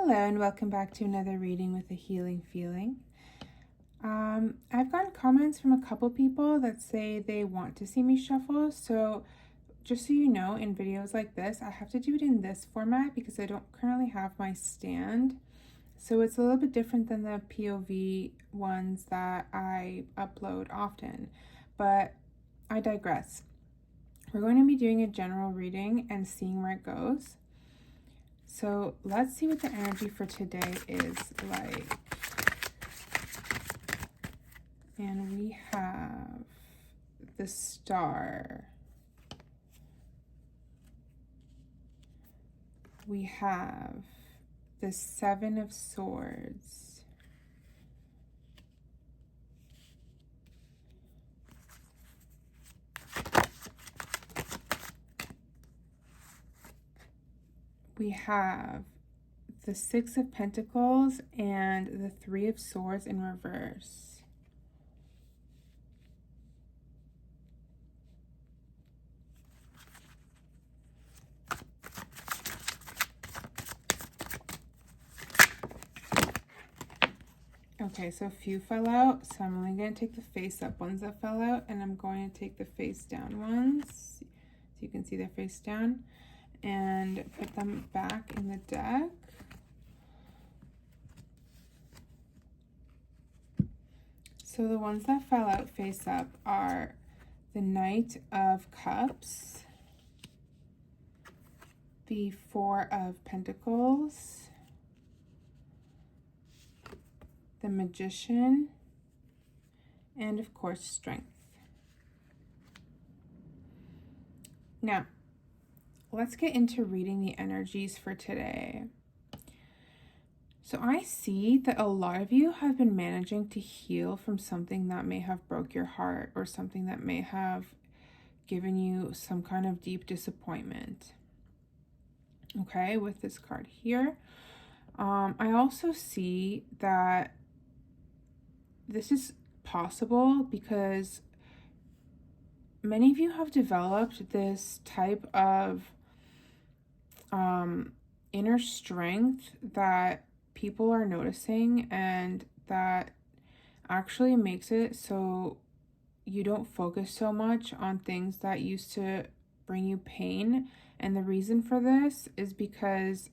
Hello and welcome back to another reading with a healing feeling. I've gotten comments from a couple people that say they want to see me shuffle, so just so you know, in videos like this, I have to do it in this format because I don't currently have my stand. So it's a little bit different than the POV ones that I upload often, but I digress. We're going to be doing a general reading and seeing where it goes. So let's see what the energy for today is like. And we have the Star. We have the Seven of Swords. We have the Six of Pentacles and the Three of Swords in reverse. Okay, so a few fell out, so I'm only going to take the face up ones that fell out, and I'm going to take the face down ones, so you can see they're face down, and put them back in the deck. So the ones that fell out face up are the Knight of Cups, the Four of Pentacles, the Magician, and of course, Strength. Now, let's get into reading the energies for today. So I see that a lot of you have been managing to heal from something that may have broke your heart or something that may have given you some kind of deep disappointment. Okay, with this card here. I also see that this is possible because many of you have developed this type of inner strength that people are noticing, and that actually makes it so you don't focus so much on things that used to bring you pain. And the reason for this is because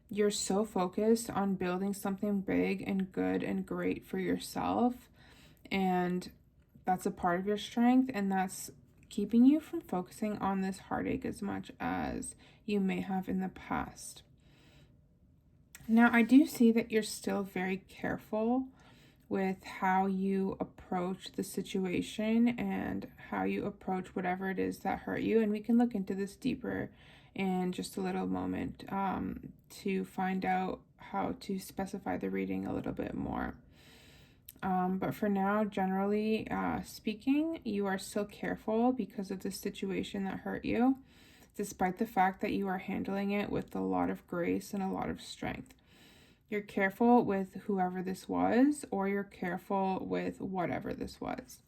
you're so focused on building something big and good and great for yourself, and that's a part of your strength, and that's keeping you from focusing on this heartache as much as you may have in the past. Now, I do see that you're still very careful with how you approach the situation and how you approach whatever it is that hurt you. And we can look into this deeper in just a little moment to find out how to specify the reading a little bit more. But for now, generally speaking, you are still careful because of the situation that hurt you, despite the fact that you are handling it with a lot of grace and a lot of strength. You're careful with whoever this was, or you're careful with whatever this was.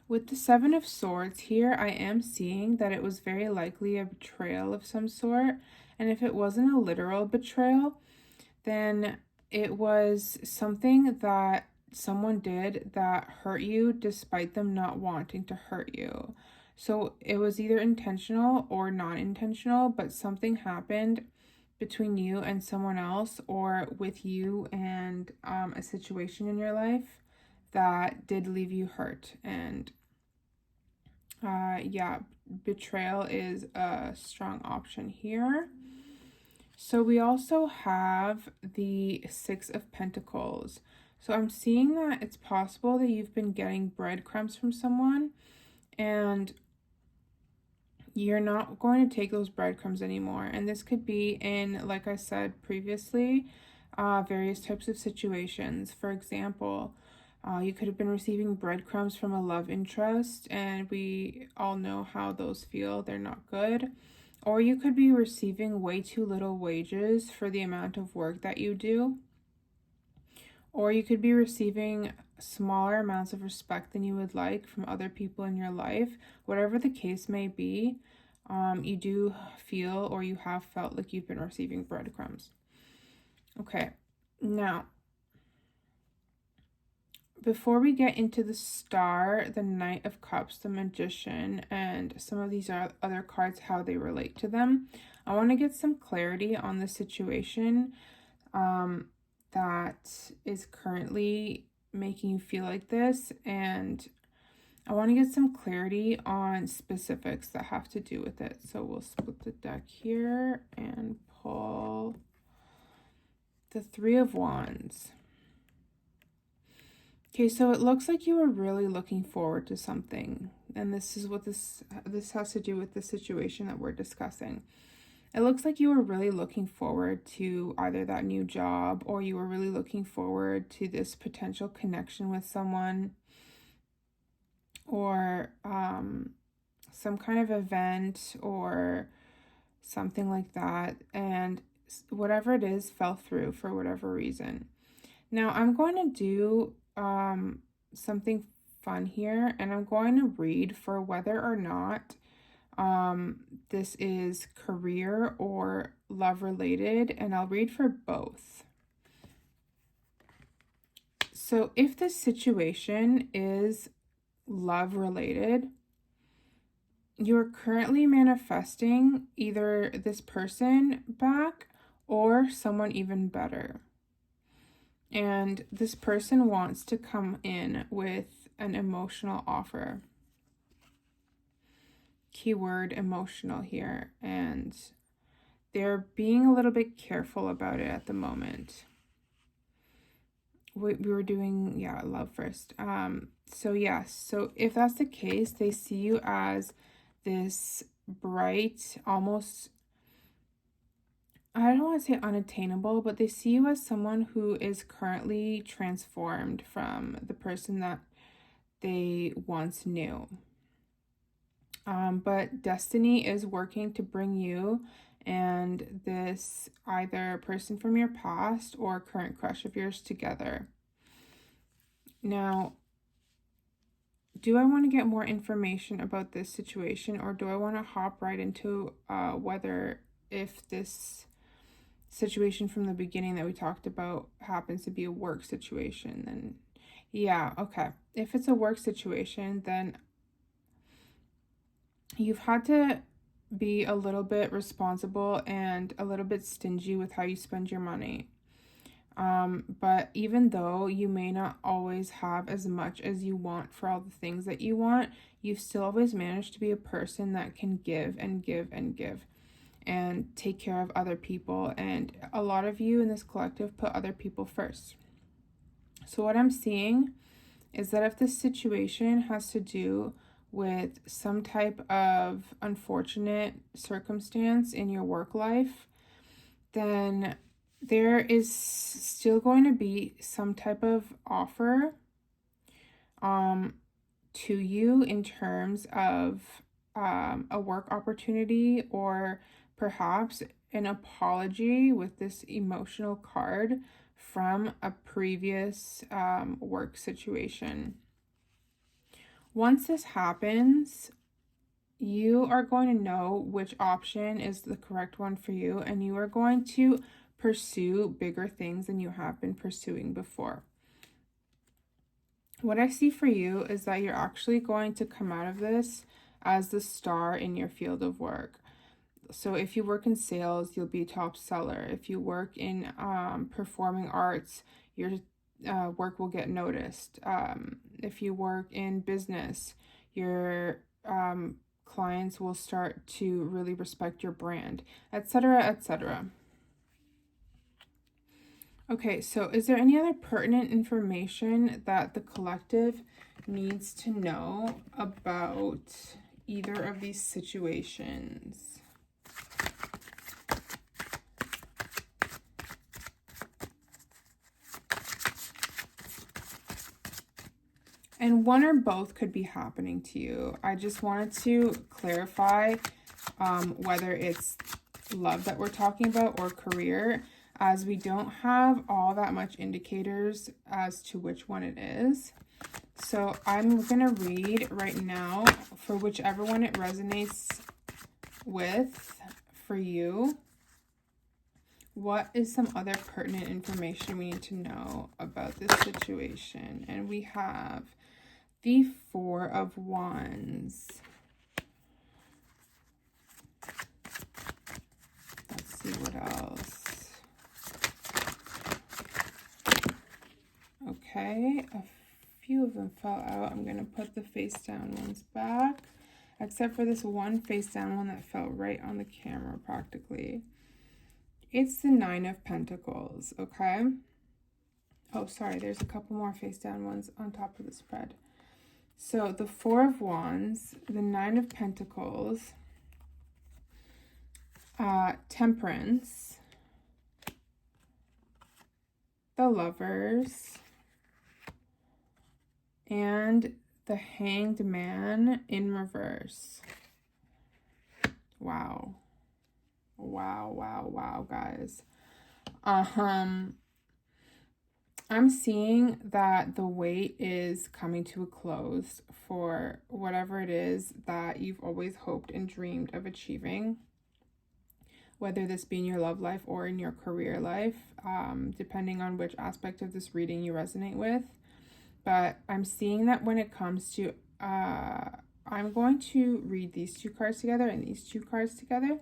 With the Seven of Swords here, I am seeing that it was very likely a betrayal of some sort. And if it wasn't a literal betrayal, then it was something that someone did that hurt you despite them not wanting to hurt you. So it was either intentional or not intentional, but something happened between you and someone else, or with you and a situation in your life that did leave you hurt. And yeah, betrayal is a strong option here. So we also have the Six of Pentacles. So I'm seeing that it's possible that you've been getting breadcrumbs from someone, and you're not going to take those breadcrumbs anymore. And this could be in, like I said previously, various types of situations. For example, you could have been receiving breadcrumbs from a love interest, and we all know how those feel. They're not good. Or you could be receiving way too little wages for the amount of work that you do. Or you could be receiving smaller amounts of respect than you would like from other people in your life. Whatever the case may be, You do feel, or you have felt like you've been receiving breadcrumbs. Okay, now, before we get into the Star, the Knight of Cups, the Magician, and some of these other cards, how they relate to them, I want to get some clarity on the situation that is currently making you feel like this, and I want to get some clarity on specifics that have to do with it. So we'll split the deck here and pull the Three of Wands. Okay, so it looks like you were really looking forward to something, and this is what this has to do with the situation that we're discussing. It looks like you were really looking forward to either that new job, or you were really looking forward to this potential connection with someone, or some kind of event or something like that, and whatever it is fell through for whatever reason. Now I'm going to do something fun here, and I'm going to read for whether or not this is career or love related, and I'll read for both. So if this situation is love related, you're currently manifesting either this person back or someone even better. And this person wants to come in with an emotional offer. Keyword emotional here. And they're being a little bit careful about it at the moment. We were doing, love first. So yes, so if that's the case, they see you as this bright, almost, I don't want to say unattainable, but they see you as someone who is currently transformed from the person that they once knew. But destiny is working to bring you and this either person from your past or current crush of yours together. Now, do I want to get more information about this situation, or do I want to hop right into whether if this situation from the beginning that we talked about happens to be a work situation? Then yeah, okay. If it's a work situation, then you've had to be a little bit responsible and a little bit stingy with how you spend your money. But even though you may not always have as much as you want for all the things that you want, you've still always managed to be a person that can give and give and give and take care of other people. And a lot of you in this collective put other people first. So what I'm seeing is that if this situation has to do with some type of unfortunate circumstance in your work life, then there is still going to be some type of offer to you in terms of a work opportunity, or perhaps an apology with this emotional card from a previous work situation. Once this happens, you are going to know which option is the correct one for you, and you are going to pursue bigger things than you have been pursuing before. What I see for you is that you're actually going to come out of this as the star in your field of work. So if you work in sales, you'll be a top seller. If you work in performing arts, your work will get noticed. If you work in business, your clients will start to really respect your brand, etc., etc. Okay, so is there any other pertinent information that the collective needs to know about either of these situations? And one or both could be happening to you. I just wanted to clarify whether it's love that we're talking about or career, as we don't have all that much indicators as to which one it is. So I'm going to read right now for whichever one it resonates with for you, what is some other pertinent information we need to know about this situation? And we have the Four of Wands. Let's see what else. Okay, a few of them fell out. I'm going to put the face down ones back, except for this one face down one that fell right on the camera practically. It's the Nine of Pentacles, okay? Oh, sorry, there's a couple more face down ones on top of the spread. So the Four of Wands, the Nine of Pentacles, Temperance, the Lovers, and the Hanged Man in reverse. Wow. Wow, guys. I'm seeing that the wait is coming to a close for whatever it is that you've always hoped and dreamed of achieving, whether this be in your love life or in your career life, depending on which aspect of this reading you resonate with. But I'm seeing that when it comes to, I'm going to read these two cards together and these two cards together.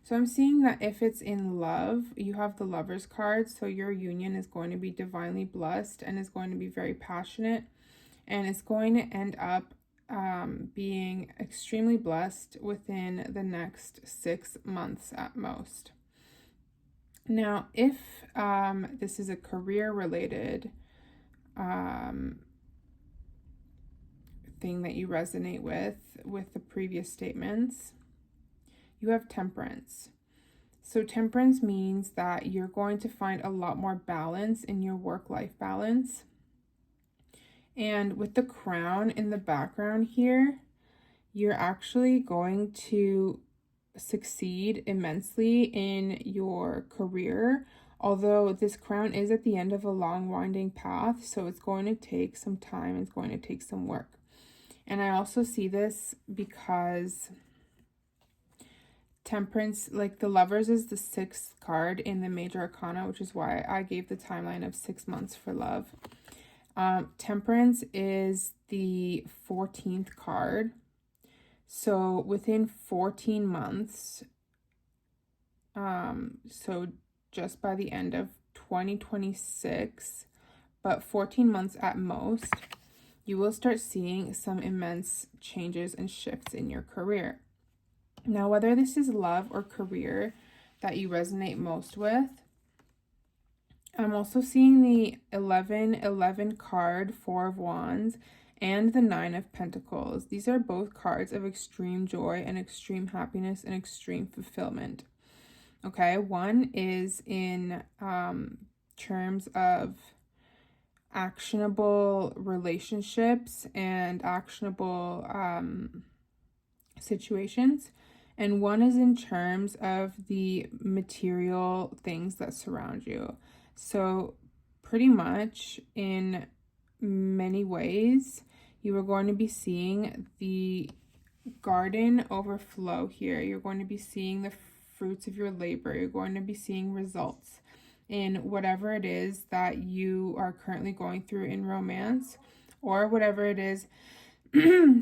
So I'm seeing that if it's in love, you have the Lovers card. So your union is going to be divinely blessed and is going to be very passionate. And it's going to end up being extremely blessed within the next 6 months at most. Now, if this is a career-related thing that you resonate with the previous statements, you have Temperance. So Temperance means that you're going to find a lot more balance in your work-life balance. And with the crown in the background here, you're actually going to succeed immensely in your career. Although this crown is at the end of a long winding path, so it's going to take some time, it's going to take some work. And I also see this because Temperance, like the Lovers, is the 6th card in the Major Arcana, which is why I gave the timeline of 6 months for love. Temperance is the 14th card. So within 14 months, so just by the end of 2026, but 14 months at most, you will start seeing some immense changes and shifts in your career. Now, whether this is love or career that you resonate most with, I'm also seeing the 11 card, Four of Wands, and the Nine of Pentacles. These are both cards of extreme joy and extreme happiness and extreme fulfillment. Okay, one is in terms of actionable relationships and actionable situations, and one is in terms of the material things that surround you. So pretty much in many ways, you are going to be seeing the garden overflow here. You're going to be seeing the fruits of your labor. You're going to be seeing results in whatever it is that you are currently going through in romance, or whatever it is,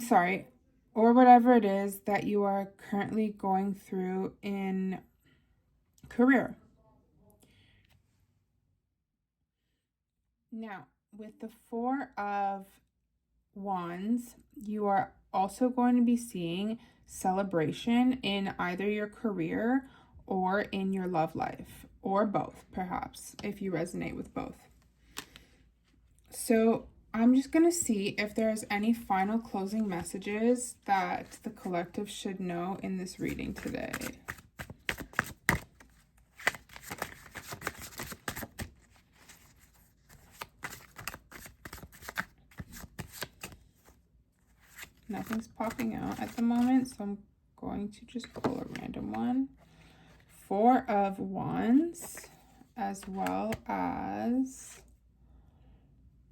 sorry, or whatever it is that you are currently going through in career. Now, with the Four of Wands, you are also going to be seeing celebration in either your career or in your love life, or both, perhaps, if you resonate with both. So I'm just going to see if there's any final closing messages that the collective should know in this reading today. Nothing's popping out at the moment, so I'm going to just pull a random one. Four of Wands, as well as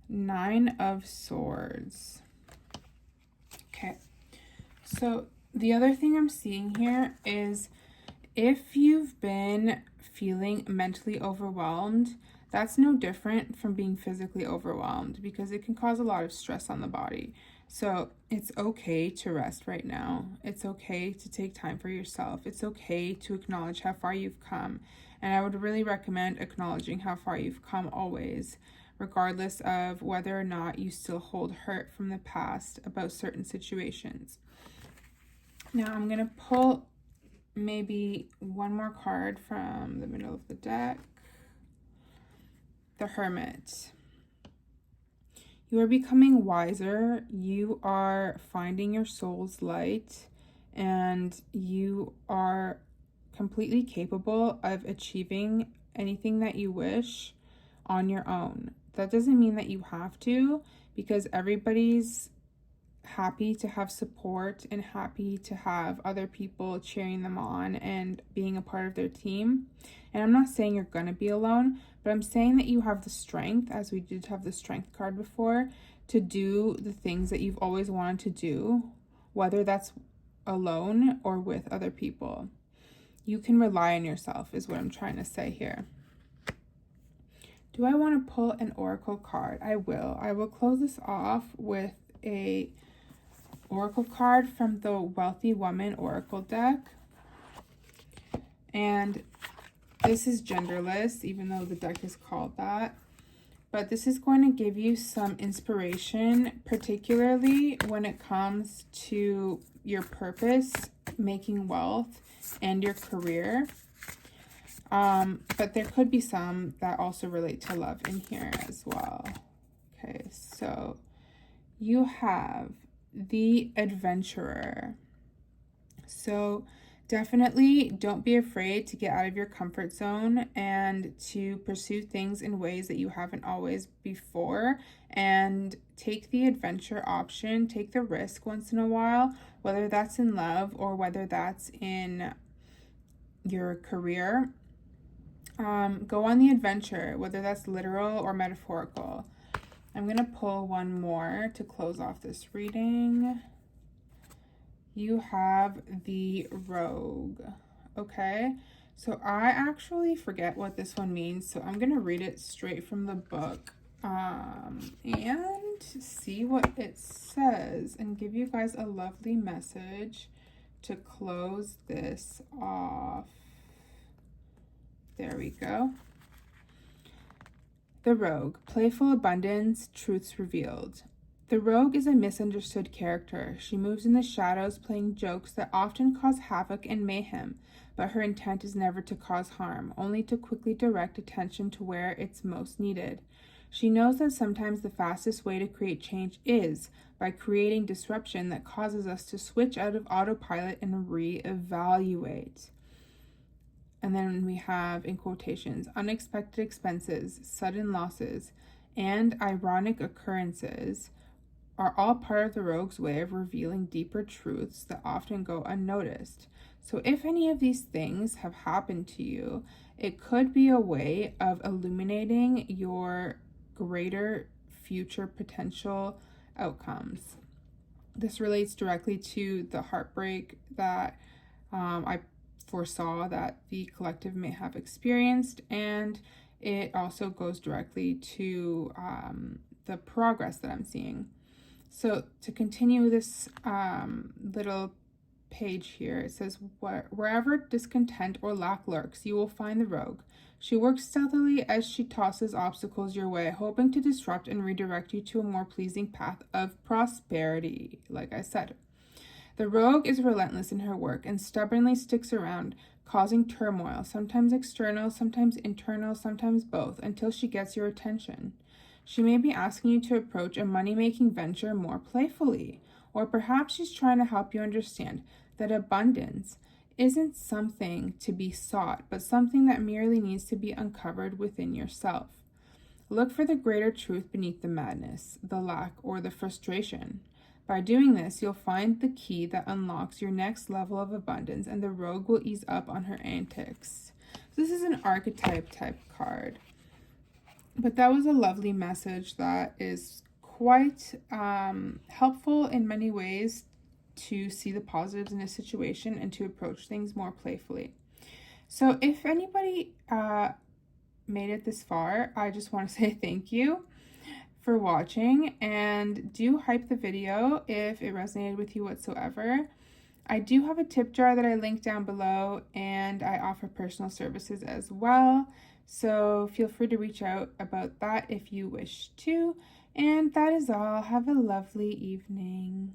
Nine of Swords. Okay, so The other thing I'm seeing here is if you've been feeling mentally overwhelmed, that's no different from being physically overwhelmed because it can cause a lot of stress on the body. So it's okay to rest right now. It's okay to take time for yourself. It's okay to acknowledge how far you've come. And I would really recommend acknowledging how far you've come always, regardless of whether or not you still hold hurt from the past about certain situations. Now I'm going to pull maybe one more card from the middle of the deck. The Hermit. You are becoming wiser. You are finding your soul's light, and you are completely capable of achieving anything that you wish on your own. That doesn't mean that you have to, because everybody's happy to have support and happy to have other people cheering them on and being a part of their team. And I'm not saying you're going to be alone, but I'm saying that you have the strength, as we did have the strength card before, to do the things that you've always wanted to do, whether that's alone or with other people. You can rely on yourself is what I'm trying to say here. Do I want to pull an oracle card? I will. I will close this off with a oracle card from the Wealthy Woman Oracle deck. And this is genderless, even though the deck is called that. But this is going to give you some inspiration, particularly when it comes to your purpose, making wealth, and your career. But there could be some that also relate to love in here as well. Okay, so you have the Adventurer. So definitely don't be afraid to get out of your comfort zone and to pursue things in ways that you haven't always before, and take the adventure option, take the risk once in a while, whether that's in love or whether that's in your career. Go on the adventure, whether that's literal or metaphorical. I'm going to pull one more to close off this reading. You have the Rogue. Okay, so I actually forget what this one means, so I'm going to read it straight from the book and see what it says and give you guys a lovely message to close this off. There we go. The Rogue, playful abundance, truths revealed. The Rogue is a misunderstood character. She moves in the shadows, playing jokes that often cause havoc and mayhem, but her intent is never to cause harm, only to quickly direct attention to where it's most needed. She knows that sometimes the fastest way to create change is by creating disruption that causes us to switch out of autopilot and reevaluate. And then we have, in quotations, unexpected expenses, sudden losses, and ironic occurrences are all part of the Rogue's way of revealing deeper truths that often go unnoticed. So if any of these things have happened to you, it could be a way of illuminating your greater future potential outcomes. This relates directly to the heartbreak that I foresaw that the collective may have experienced, and it also goes directly to the progress that I'm seeing. So to continue this little page here, it says, wherever discontent or lack lurks, you will find the Rogue. She works stealthily as she tosses obstacles your way, hoping to disrupt and redirect you to a more pleasing path of prosperity, like I said. The Rogue is relentless in her work and stubbornly sticks around, causing turmoil, sometimes external, sometimes internal, sometimes both, until she gets your attention. She may be asking you to approach a money-making venture more playfully, or perhaps she's trying to help you understand that abundance isn't something to be sought, but something that merely needs to be uncovered within yourself. Look for the greater truth beneath the madness, the lack, or the frustration. By doing this, you'll find the key that unlocks your next level of abundance, and the Rogue will ease up on her antics. This is an archetype type card. But that was a lovely message that is quite helpful in many ways to see the positives in a situation and to approach things more playfully. So if anybody made it this far, I just want to say thank you for watching, and do hype the video if it resonated with you whatsoever. I do have a tip jar that I link down below, and I offer personal services as well, so feel free to reach out about that if you wish to. And that is all. Have a lovely evening.